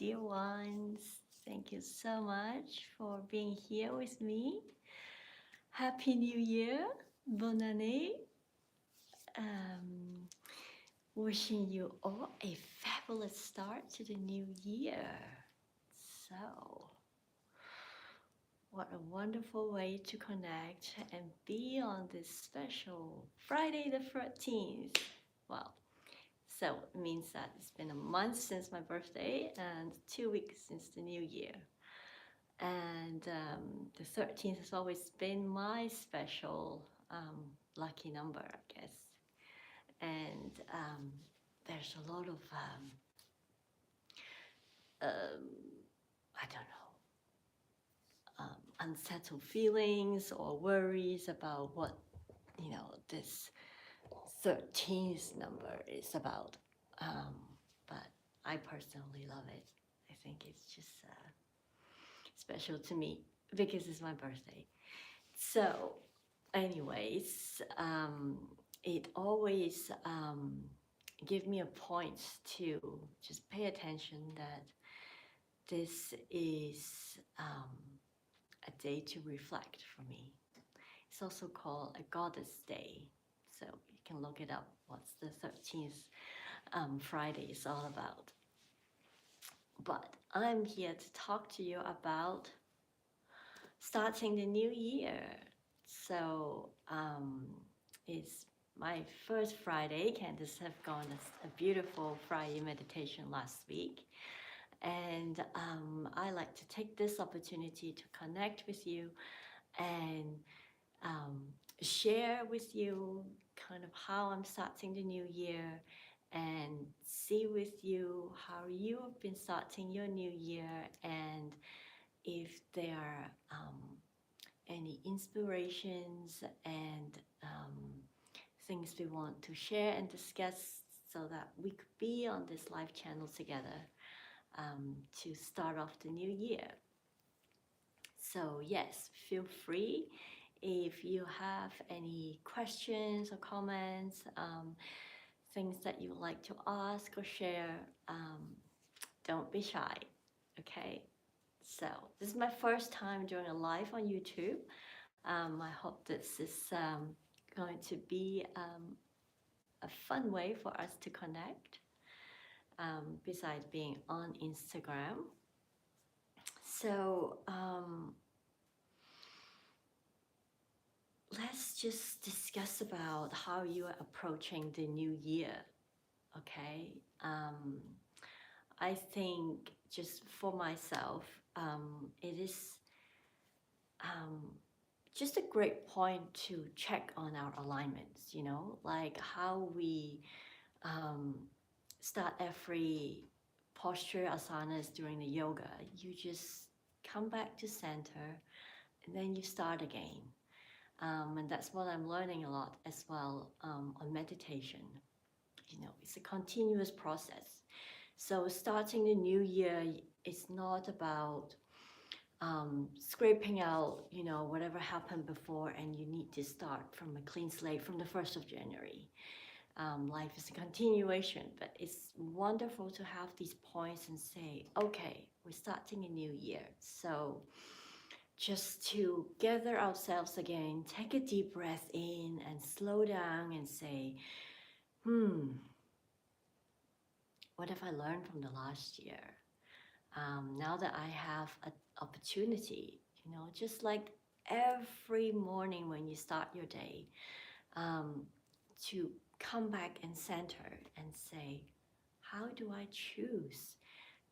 dear ones. Thank you so much for being here with me. Happy New Year, bonne année. Wishing you all a fabulous start to the new year. So, what a wonderful way to connect and be on this special Friday the 13th. Well, so it means that it's been a month since my birthday and 2 weeks since the new year. And the 13th has always been my special lucky number, I guess. And there's a lot of, I don't know, unsettled feelings or worries about what, this 13th number is about. But I personally love it. I think it's just special to me because it's my birthday. So anyways, it always give me a point to just pay attention that this is a day to reflect for me. It's also called a goddess day. So you can look it up, what's the 13th Friday is all about. But I'm here to talk to you about starting the new year. So it's my first Friday. Candace have gone a beautiful FriYay meditation last week. And I like to take this opportunity to connect with you and share with you kind of how I'm starting the new year and see with you how you have been starting your new year and if there are any inspirations and things we want to share and discuss so that we could be on this live channel together to start off the new year. So yes, feel free if you have any questions or comments, things that you would like to ask or share, don't be shy, okay? So this is my first time doing a live on YouTube. I hope this is going to be a fun way for us to connect, besides being on Instagram. So let's just discuss about how you are approaching the new year, okay? I think just for myself, it is just a great point to check on our alignments, like how we start every posture asanas during the yoga. You just come back to center and then you start again. And that's what I'm learning a lot as well on meditation. It's a continuous process. So starting the new year is not about scraping out, whatever happened before and you need to start from a clean slate from the 1st of January. Life is a continuation, but it's wonderful to have these points and say, okay, we're starting a new year. So just to gather ourselves again, take a deep breath in and slow down and say, what have I learned from the last year? Now that I have an opportunity, just like every morning when you start your day, to come back and center and say, how do I choose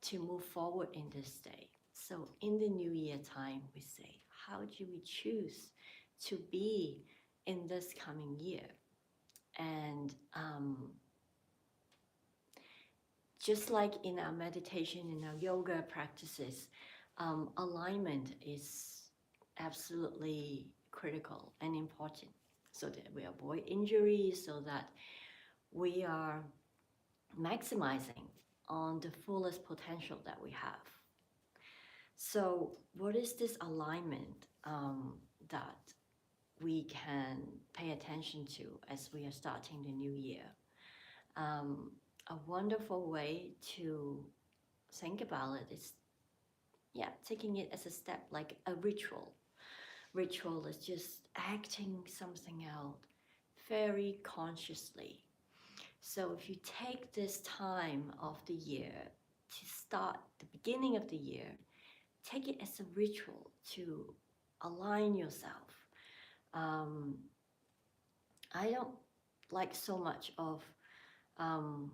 to move forward in this day? So in the new year time, we say, how do we choose to be in this coming year? And just like in our meditation, in our yoga practices, alignment is absolutely critical and important so that we avoid injuries, so that we are maximizing on the fullest potential that we have. So what is this alignment that we can pay attention to as we are starting the new year? A wonderful way to think about it, it's, yeah, taking it as a step, like a ritual. Ritual is just acting something out very consciously. So if you take this time of the year to start the beginning of the year, take it as a ritual to align yourself. Um, I don't like so much of um,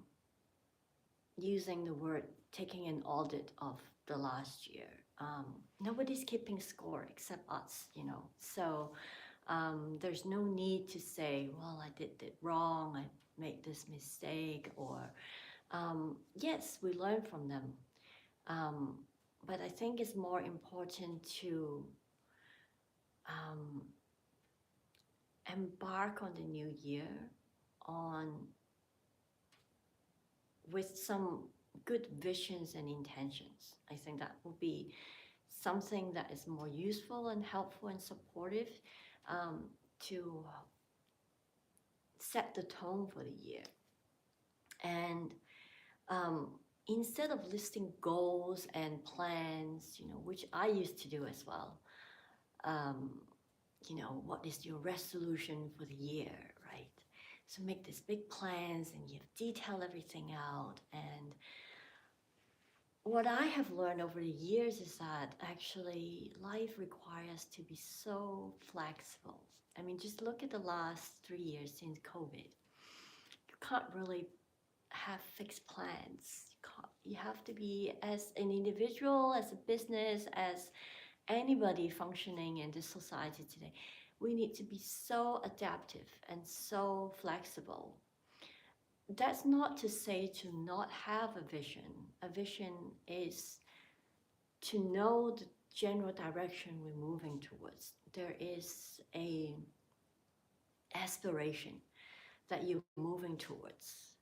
using the word taking an audit of the last year. Nobody's keeping score except us, you know. So there's no need to say, well, I did it wrong, I made this mistake, or yes, we learn from them. Um, but I think it's more important to um, embark on the new year on with some good visions and intentions. I think that will be something that is more useful and helpful and supportive to set the tone for the year. And um, instead of listing goals and plans, you know, which I used to do as well, um, you know, what is your resolution for the year, right? So make these big plans and you detail everything out. And what I have learned over the years is that actually life requires to be so flexible. I mean, just look at the last 3 years since COVID. You can't really have fixed plans. You have to be, as an individual, as a business, as anybody functioning in this society today, we need to be so adaptive and so flexible. That's not to say to not have a vision. A vision is to know the general direction we're moving towards. There is a aspiration that you're moving towards.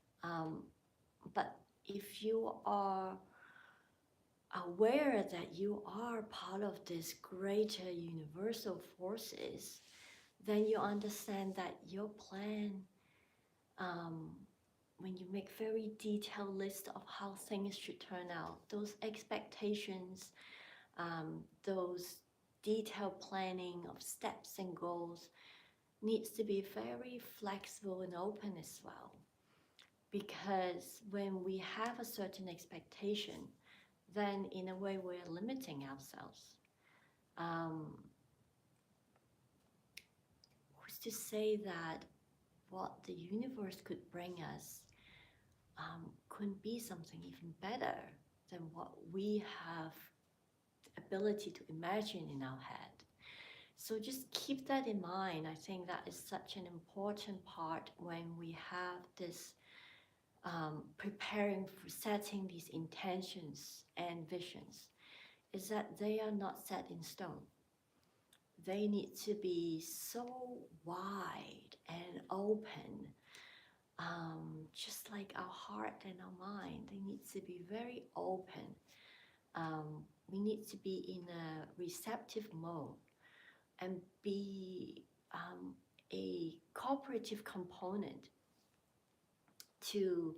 But if you are aware that you are part of this greater universal forces, then you understand that your plan, when you make very detailed list of how things should turn out, those expectations, those detailed planning of steps and goals needs to be very flexible and open as well. Because when we have a certain expectation, then in a way we're limiting ourselves. Who's to say that what the universe could bring us could be something even better than what we have the ability to imagine in our head? So just keep that in mind. I think that is such an important part when we have this preparing for setting these intentions and visions, is that they are not set in stone. They need to be so wide and open, just like our heart and our mind. They need to be very open. We need to be in a receptive mode and be a cooperative component to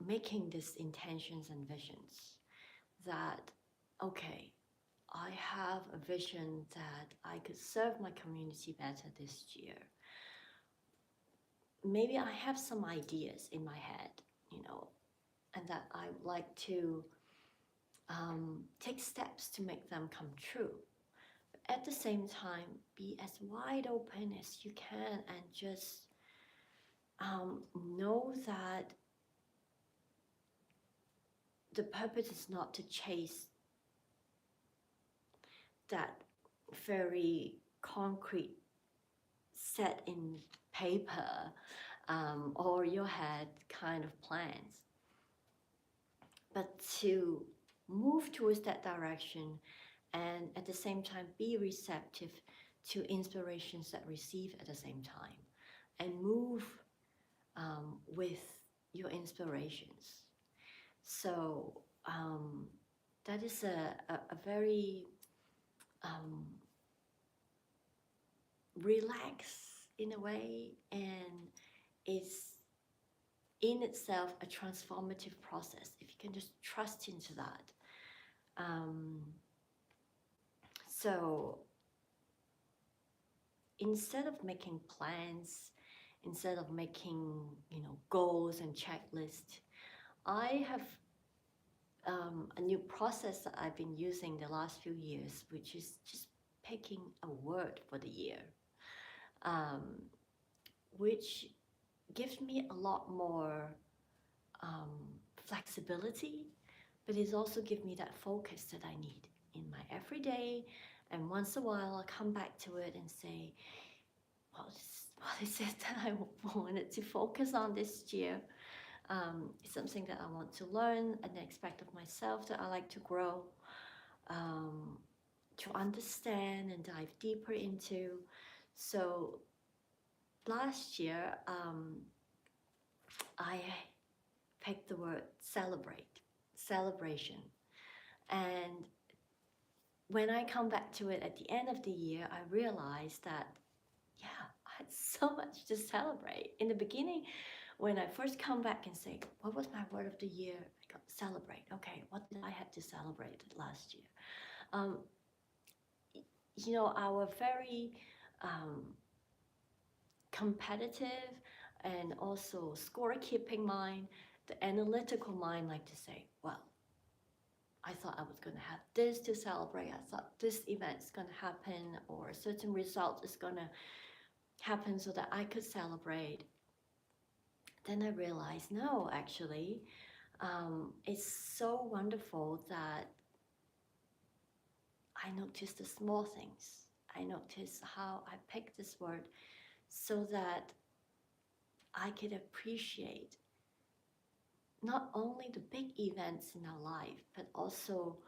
making these intentions and visions. That, okay, I have a vision that I could serve my community better this year. Maybe I have some ideas in my head, you know, and that I would like to take steps to make them come true. But at the same time, be as wide open as you can and just know that the purpose is not to chase that very concrete, set in paper or your head kind of plans, but to move towards that direction and at the same time be receptive to inspirations that receive at the same time and move with your inspirations. So that is a very relaxed in a way, and it's in itself a transformative process, if you can just trust into that. So instead of making plans, instead of making, goals and checklists, I have a new process that I've been using the last few years, which is just picking a word for the year, which gives me a lot more flexibility, but it also gives me that focus that I need in my everyday. And once in a while, I'll come back to it and say, what is it that I wanted to focus on this year? It's something that I want to learn, an aspect of myself that I like to grow, to understand and dive deeper into. So last year, I picked the word celebration. And when I come back to it at the end of the year, I realized that, yeah, I had so much to celebrate. In the beginning, when I first come back and say, what was my word of the year? I got celebrate. Okay, what did I have to celebrate last year? Our very competitive and also score-keeping mind, the analytical mind like to say, well, I thought I was going to have this to celebrate. I thought this event is going to happen, or a certain result is going to happen so that I could celebrate. Then I realized, no, actually, it's so wonderful that I notice the small things. I notice how I picked this word so that I could appreciate not only the big events in our life, but also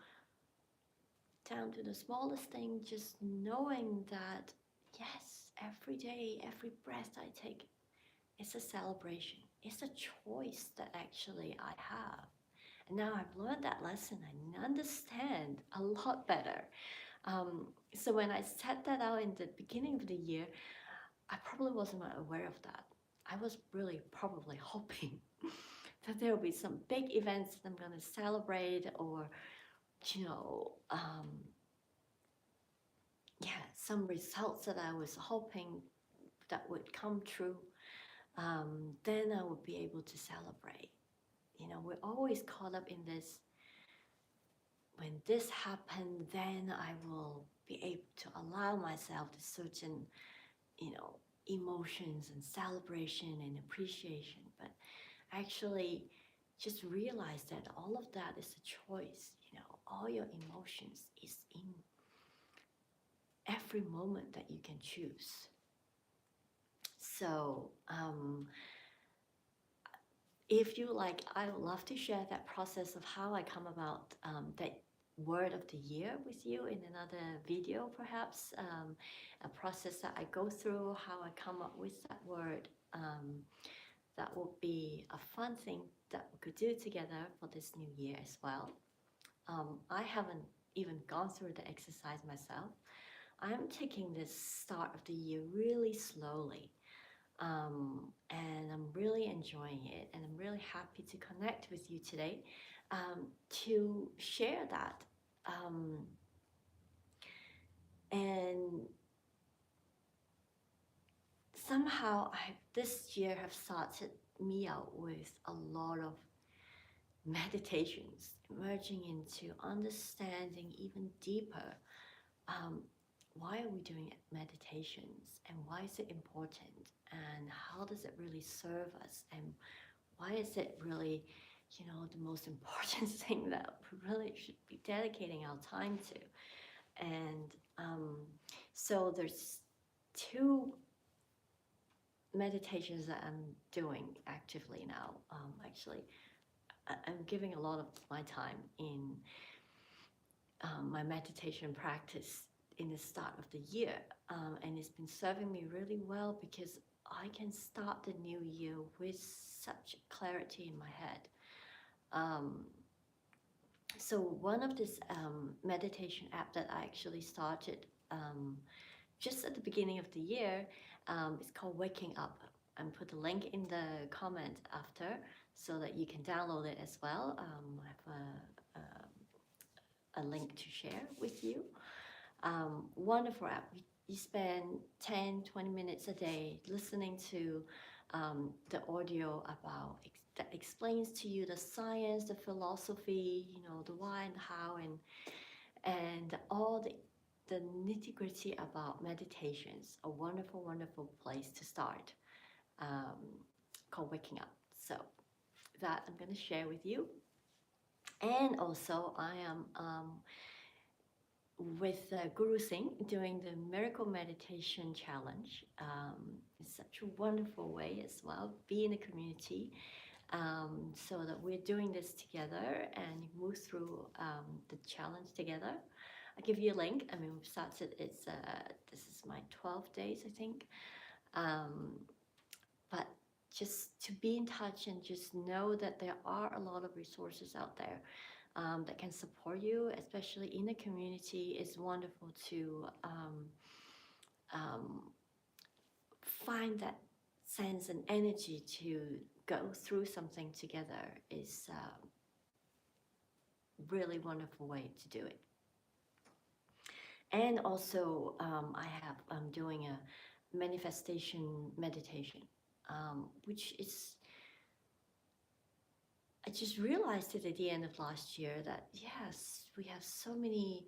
down to the smallest thing, just knowing that, yes, every day, every breath I take, it's a celebration. It's a choice that actually I have. And now I've learned that lesson. I understand a lot better. So when I set that out in the beginning of the year, I probably wasn't aware of that. I was really probably hoping that there will be some big events that I'm going to celebrate, or, some results that I was hoping that would come true. Then I would be able to celebrate. We're always caught up in this. When this happened, then I will be able to allow myself to certain, emotions and celebration and appreciation. But actually, just realize that all of that is a choice. All your emotions is in every moment that you can choose. So if you like, I would love to share that process of how I come about that word of the year with you in another video, perhaps. A process that I go through, how I come up with that word. That will be a fun thing that we could do together for this new year as well. I haven't even gone through the exercise myself. I'm taking this start of the year really slowly. And I'm really enjoying it, and I'm really happy to connect with you today to share that. And somehow this year have started me out with a lot of meditations, merging into understanding even deeper why are we doing meditations, and why is it important, and how does it really serve us, and why is it really, the most important thing that we really should be dedicating our time to. And so there's 2 meditations that I'm doing actively now. Actually, I'm giving a lot of my time in my meditation practice in the start of the year, and it's been serving me really well because I can start the new year with such clarity in my head. So one of this meditation app that I actually started just at the beginning of the year is called Waking Up. and put the link in the comment after so that you can download it as well. I have a link to share with you. Wonderful app. You spend 10-20 minutes a day listening to the audio about that explains to you the science, the philosophy, the why and how, and all the nitty-gritty about meditations. A wonderful, wonderful place to start, called Waking Up. So that I'm going to share with you. And also I am with Guru Singh doing the Miracle Meditation Challenge. It's such a wonderful way as well, be in a community, so that we're doing this together and move through the challenge together. I'll give you a link. I mean, we've started, this is my 12 days, I think. But just to be in touch and just know that there are a lot of resources out there that can support you, especially in the community. It's wonderful to find that sense and energy to go through something together is really wonderful way to do it. And also I'm doing a manifestation meditation, which is, I just realized it at the end of last year that yes, we have so many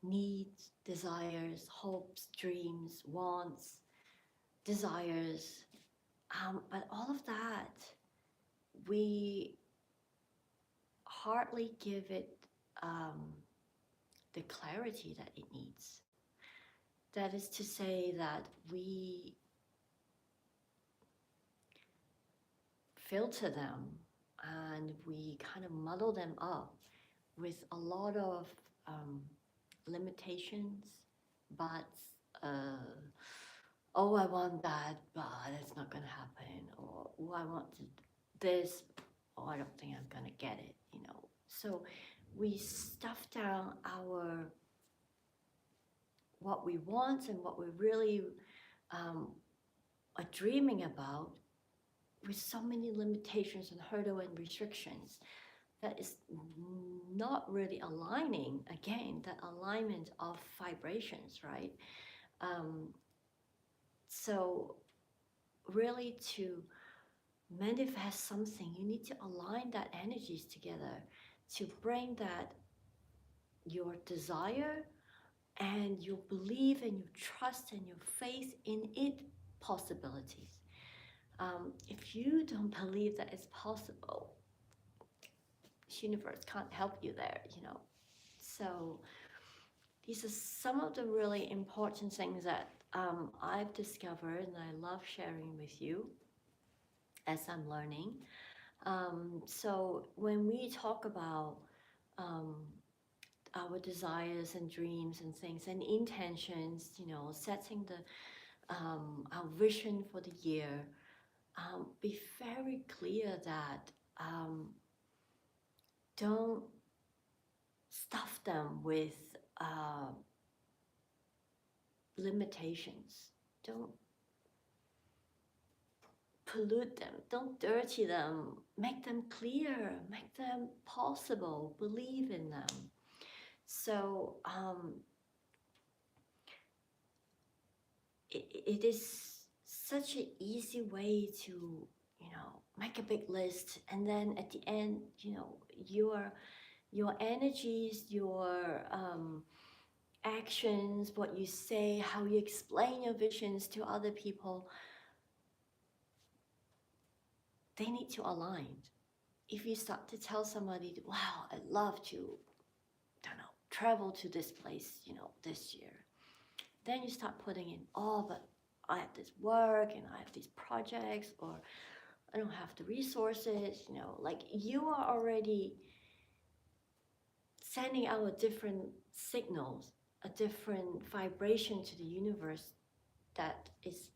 needs, desires, hopes, dreams, wants, desires, but all of that, we hardly give it the clarity that it needs. That is to say that we filter them and we kind of muddle them up with a lot of limitations, but oh, I want that, but it's not going to happen, or oh, I want this, oh, I don't think I'm going to get it, So we stuff down what we want and what we really are dreaming about with so many limitations and hurdles and restrictions that is not really aligning, again, that alignment of vibrations, right? So really to manifest something, you need to align that energies together to bring that your desire and your belief and your trust and your faith in it possibilities. If you don't believe that it's possible, the universe can't help you there, So these are some of the really important things that I've discovered and I love sharing with you as I'm learning. So when we talk about our desires and dreams and things and intentions, setting our vision for the year, be very clear that don't stuff them with limitations. Don't pollute them. Don't dirty them. Make them clear. Make them possible. Believe in them. So it is such an easy way to, make a big list, and then at the end, your energies, your actions, what you say, how you explain your visions to other people, they need to align. If you start to tell somebody, wow, I'd love to, travel to this place, this year, then you start putting in, oh, but I have this work and I have these projects, or I don't have the resources, like you are already sending out a different signals, a different vibration to the universe that is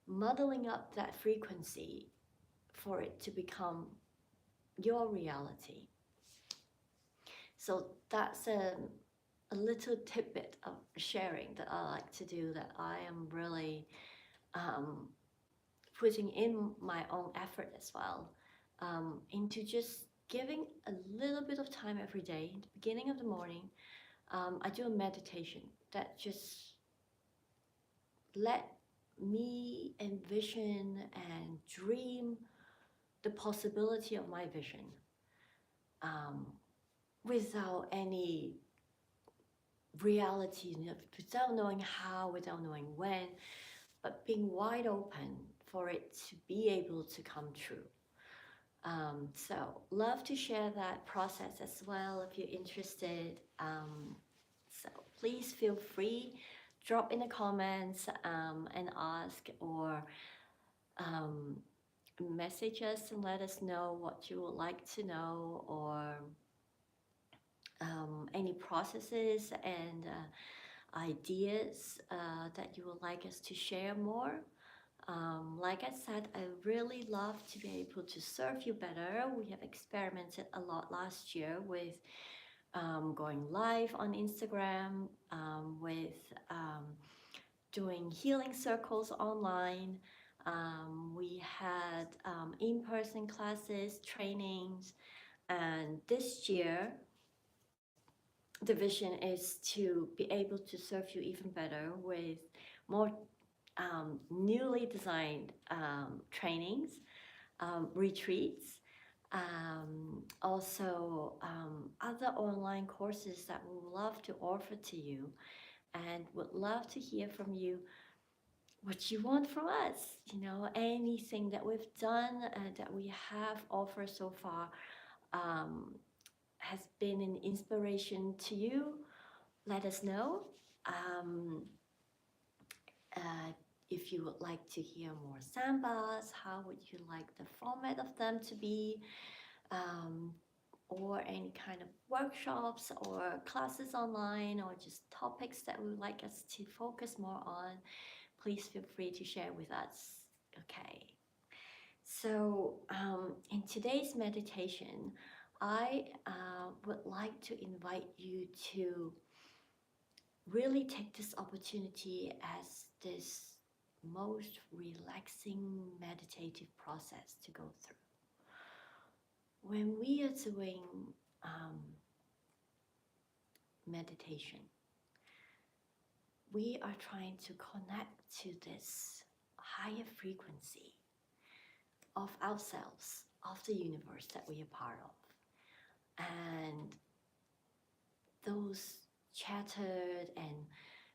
muddling up that frequency for it to become your reality. So that's a little tidbit of sharing that I like to do, that I am really putting in my own effort as well, into just giving a little bit of time every day. In the beginning of the morning, I do a meditation that just let me envision and dream the possibility of my vision, without any reality, without knowing how, without knowing when, but being wide open for it to be able to come true. So love to share that process as well if you're interested. So please feel free, drop in the comments, and ask, or message us and let us know what you would like to know, or any processes and ideas that you would like us to share more. Like I said, I really love to be able to serve you better. We have experimented a lot last year with going live on Instagram, with doing healing circles online. We had in-person classes, trainings, and this year the vision is to be able to serve you even better with more newly designed trainings, retreats, also other online courses that we would love to offer to you, and would love to hear from you what you want from us. Anything that we've done that we have offered so far has been an inspiration to you. Let us know. If you would like to hear more sambas, how would you like the format of them to be, or any kind of workshops or classes online, or just topics that we would like us to focus more on, please feel free to share with us. Okay, so in today's meditation, I would like to invite you to really take this opportunity as this most relaxing meditative process to go through. When we are doing meditation, we are trying to connect to this higher frequency of ourselves, of the universe that we are part of. And those chattered and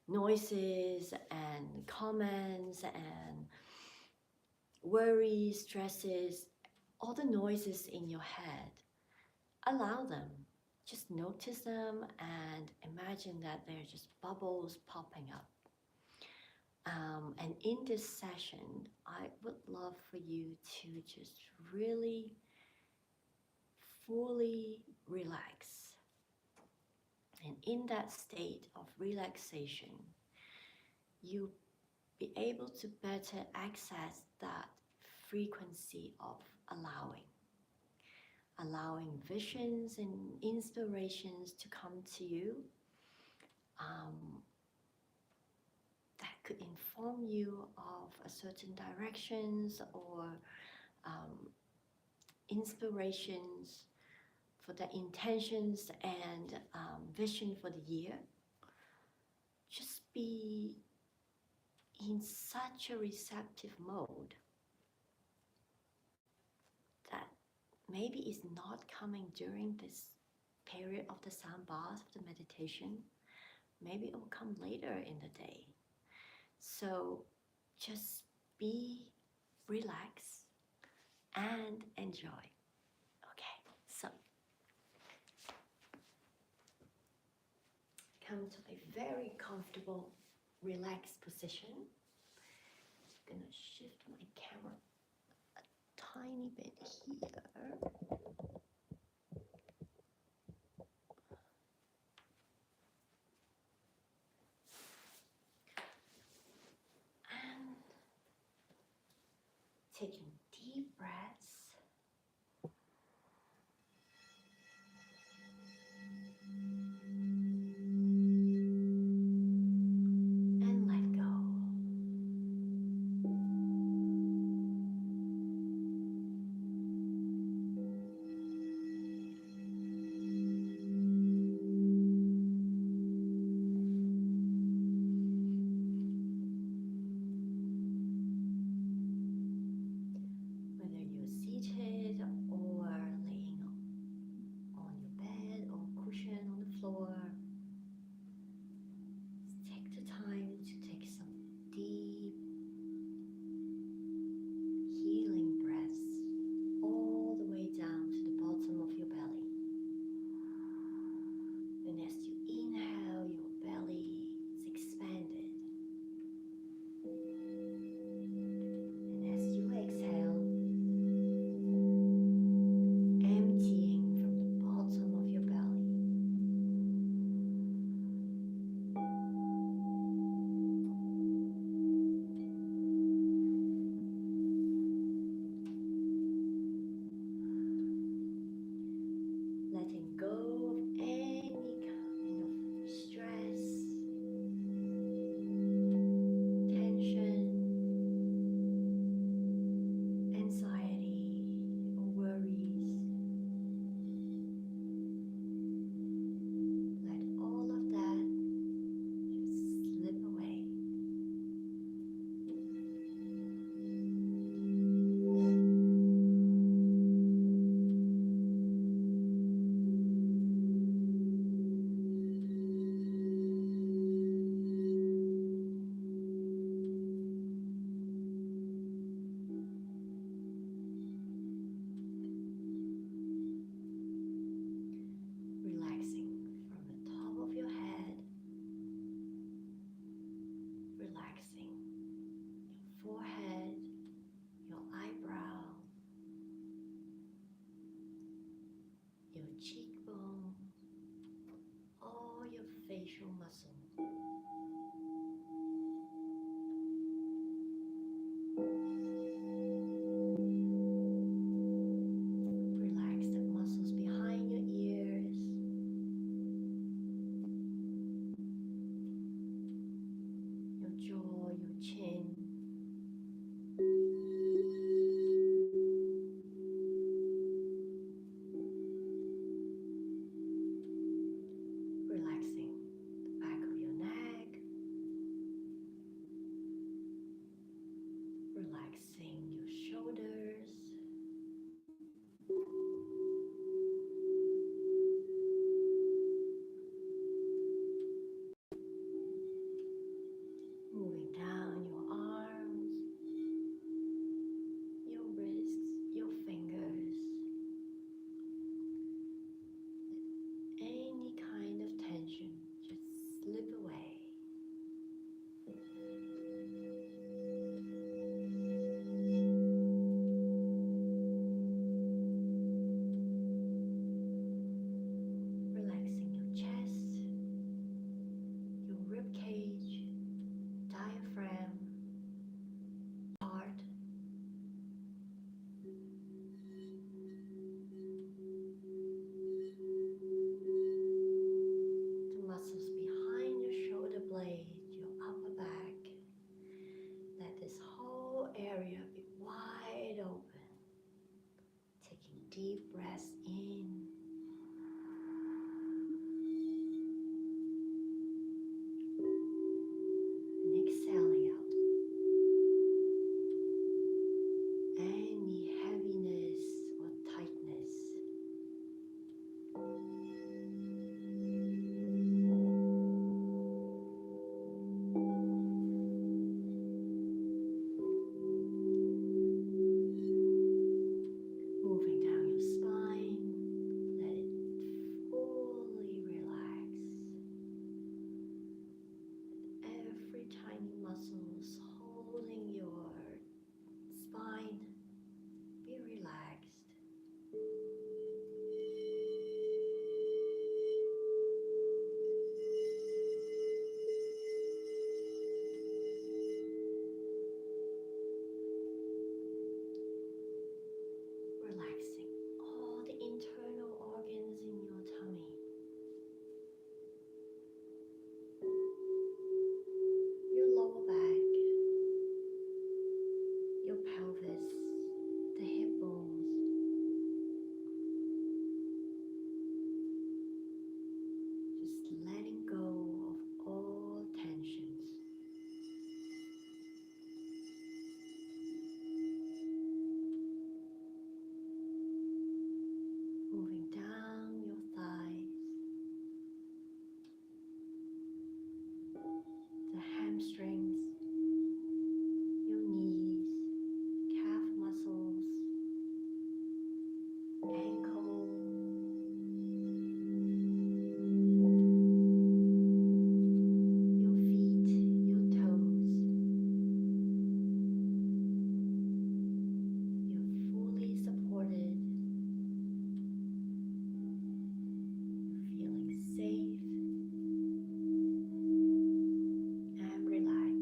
noises and comments and worries, stresses, all the noises in your head, allow them. Just notice them and imagine that they're just bubbles popping up. And in this session, I would love for you to just really fully relax. And in that state of relaxation, you'll be able to better access that frequency of allowing visions and inspirations to come to you, that could inform you of a certain directions, or inspirations for the intentions and vision for the year. Just be in such a receptive mode that maybe it's not coming during this period of the sound bath, of the meditation. Maybe it will come later in the day. So just be relaxed and enjoy. Okay, so come to a very comfortable, relaxed position. I'm gonna shift my camera a tiny bit here. And taking deep breaths. And let go. deep breaths in. And exhaling out. Any heaviness or tightness. Moving down your spine, let it fully relax. Every tiny muscles holding your spine be relaxed. Relaxing all the internal organs in your tummy. Your lower back, your pelvis, the hip bones. Just letting go of all tensions. Moving down your thighs, the hamstrings, your knees, calf muscles, ankle, your feet, your toes. You're fully supported. You're feeling safe and relaxed.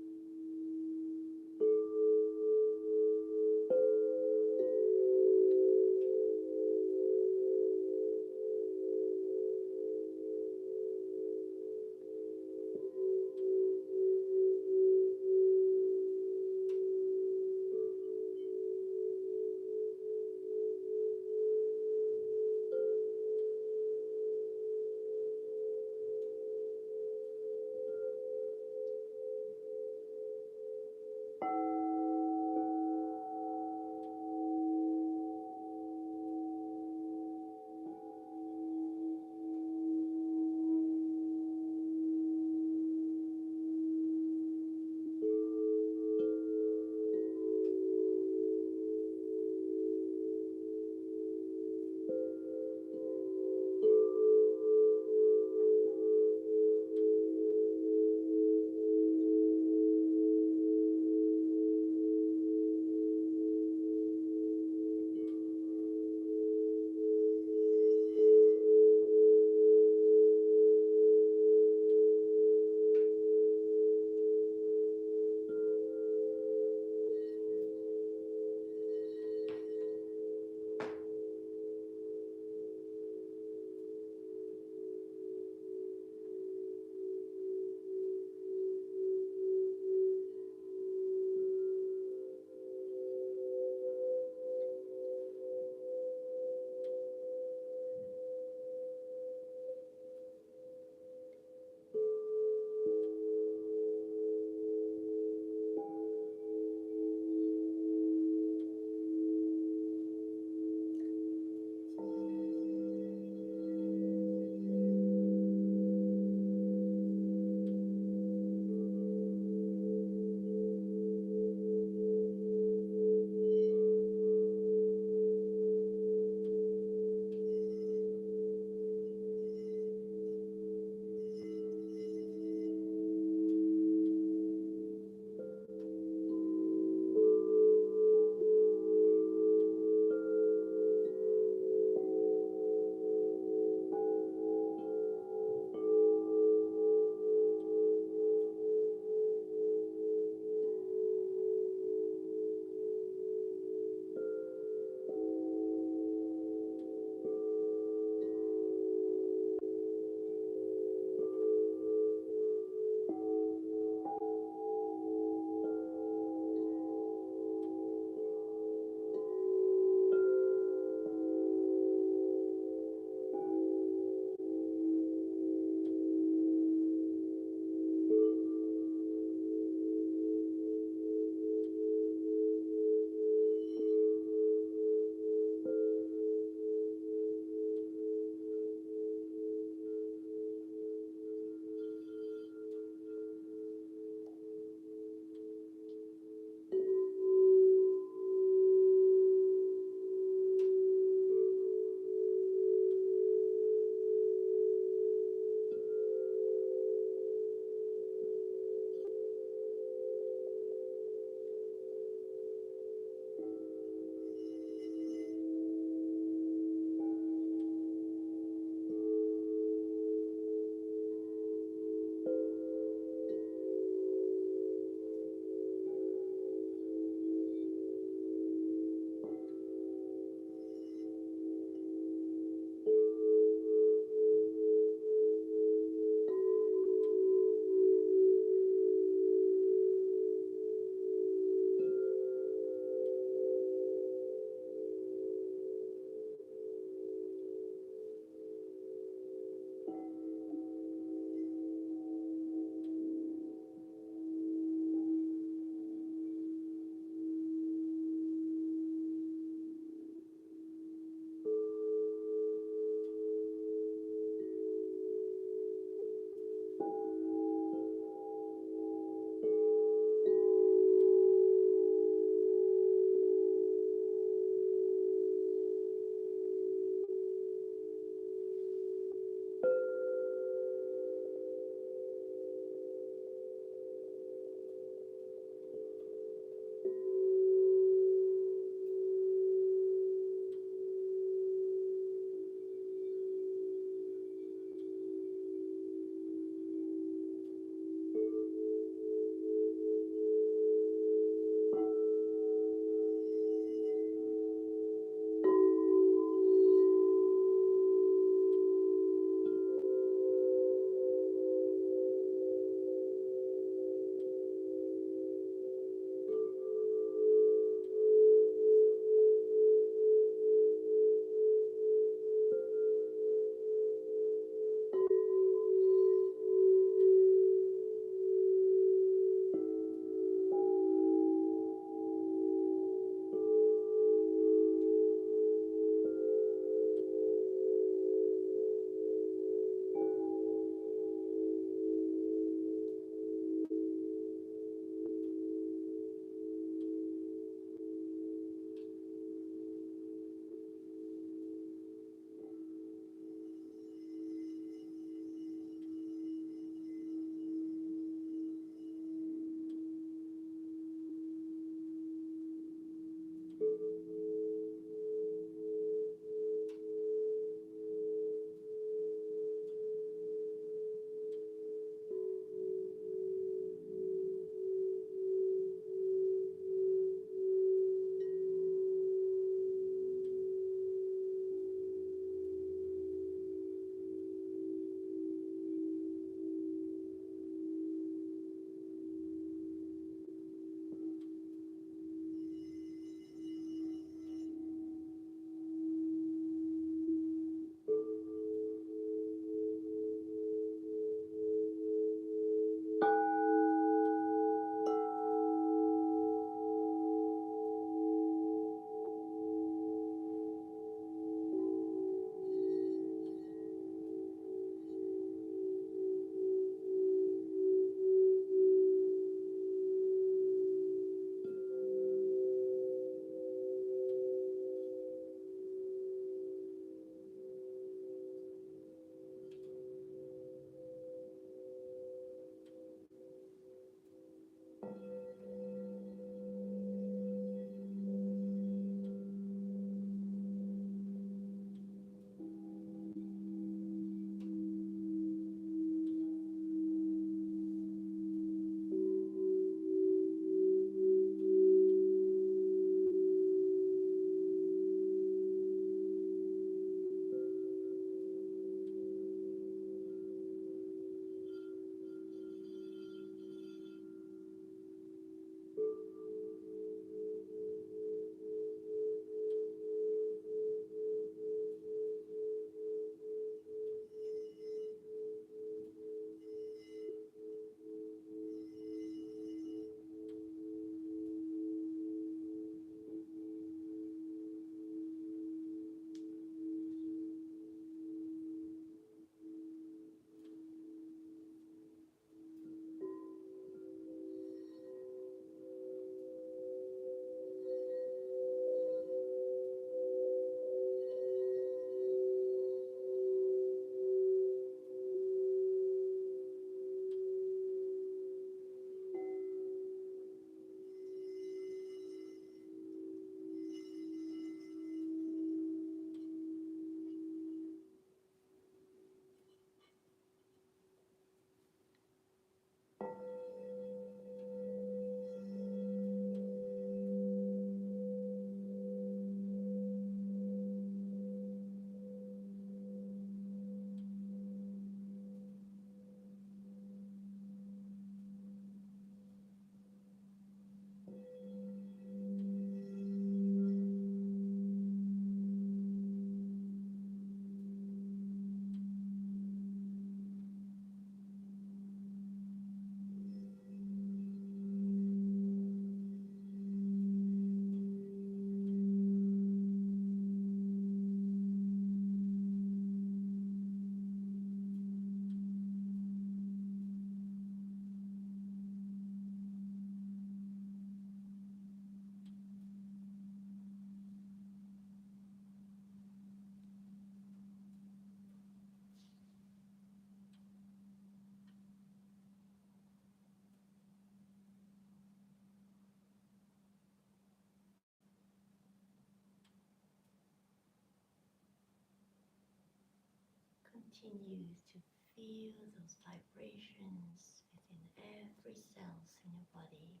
continue to feel those vibrations within every cells in your body.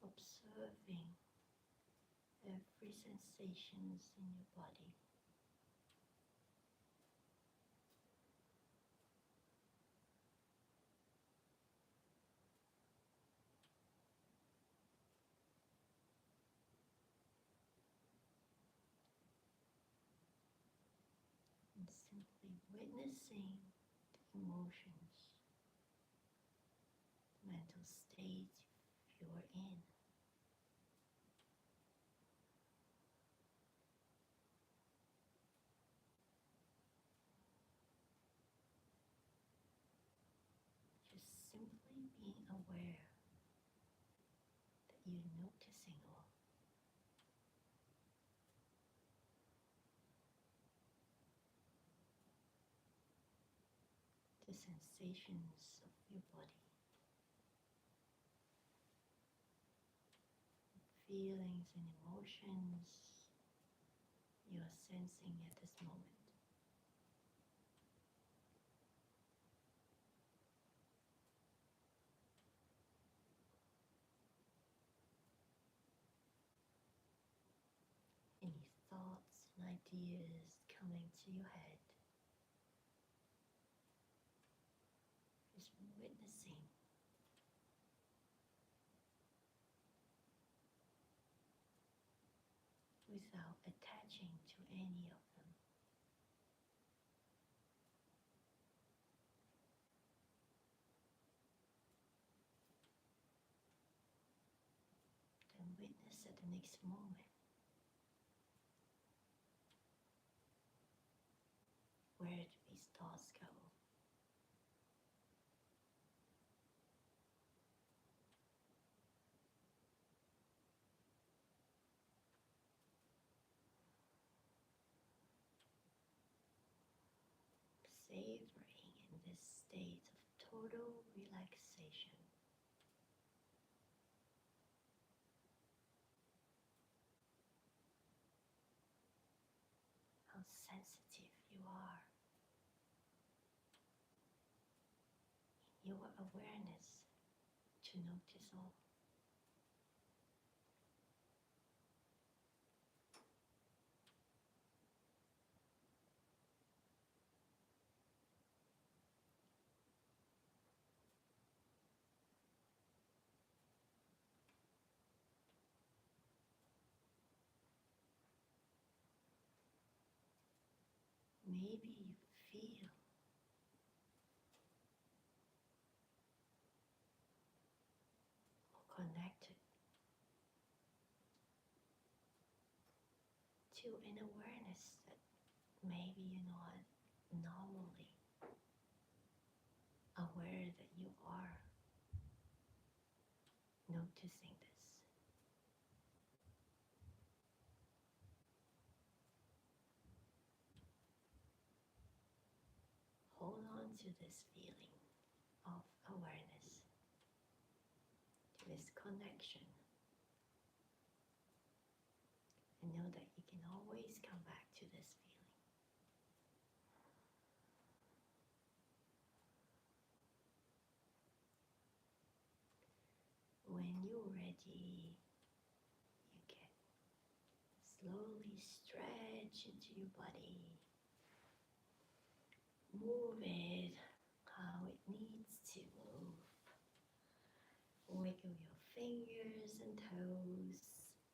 Observing every sensations in your body. And simply witnessing the emotions, the mental state you're in. Just simply being aware that you're noticing all. The sensations of your body, feelings and emotions you are sensing at this moment. Any thoughts and ideas coming to your head, just witnessing. Without attaching to any of them. Then witness at the next moment where do these thoughts go? Savoring in this state of total relaxation. How sensitive you are in your awareness to notice all. Maybe you feel more connected to an awareness that maybe you're not normally aware that you are noticing this. Hold on to this feeling of awareness, to this connection, and know that you can always come back to this feeling. When you're ready, you can slowly stretch into your body. Move it how it needs to move. Wiggle your fingers and toes.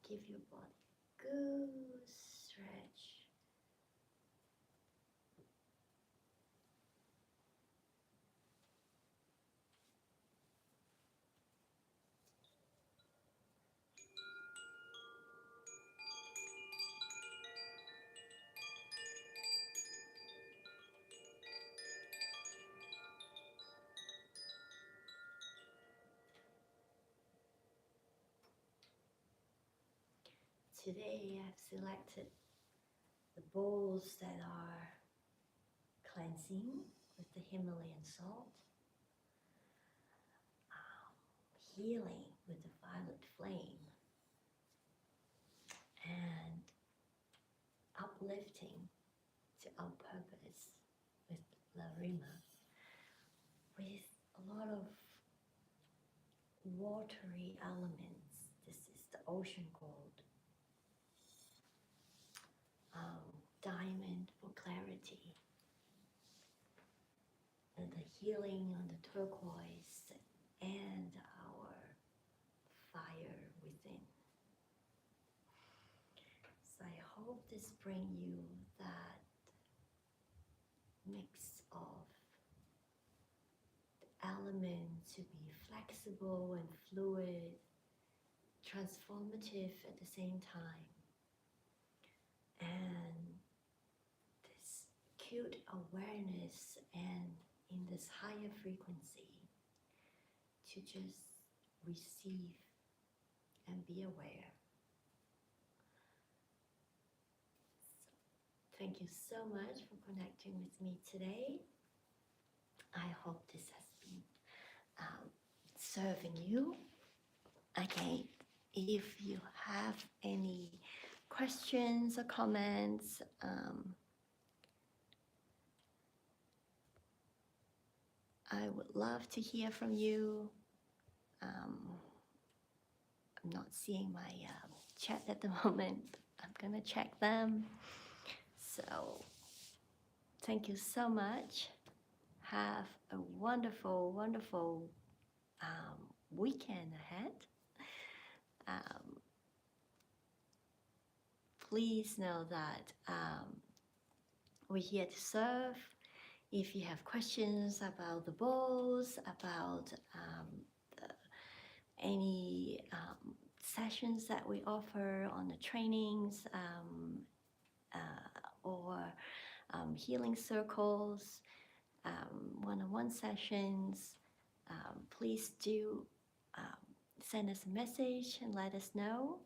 Give your body a good stretch. Today I've selected the bowls that are cleansing with the Himalayan salt. healing with the violet flame and uplifting to our purpose with Larima, with a lot of watery elements. This is the ocean gold. Diamond for clarity, and the healing on the turquoise, and our fire within. So I hope this brings you that mix of the elements to be flexible and fluid, transformative at the same time, and this cute awareness, and in this higher frequency to just receive and be aware. So, thank you so much for connecting with me today. I hope this has been serving you. Okay, if you have any questions or comments, I would love to hear from you. I'm not seeing my chat at the moment. I'm gonna check them. So thank you so much. Have a wonderful, wonderful weekend ahead. Please know that we're here to serve. If you have questions about the bowls, about any sessions that we offer on the trainings, or healing circles, one-on-one sessions, please do send us a message and let us know.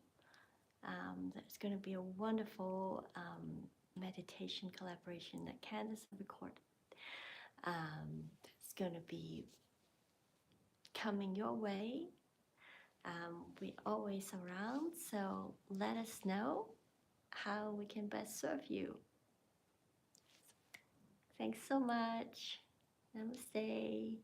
There's going to be a wonderful meditation collaboration that Candace recorded. It's going to be coming your way. We're always around, so let us know how we can best serve you. Thanks so much. Namaste.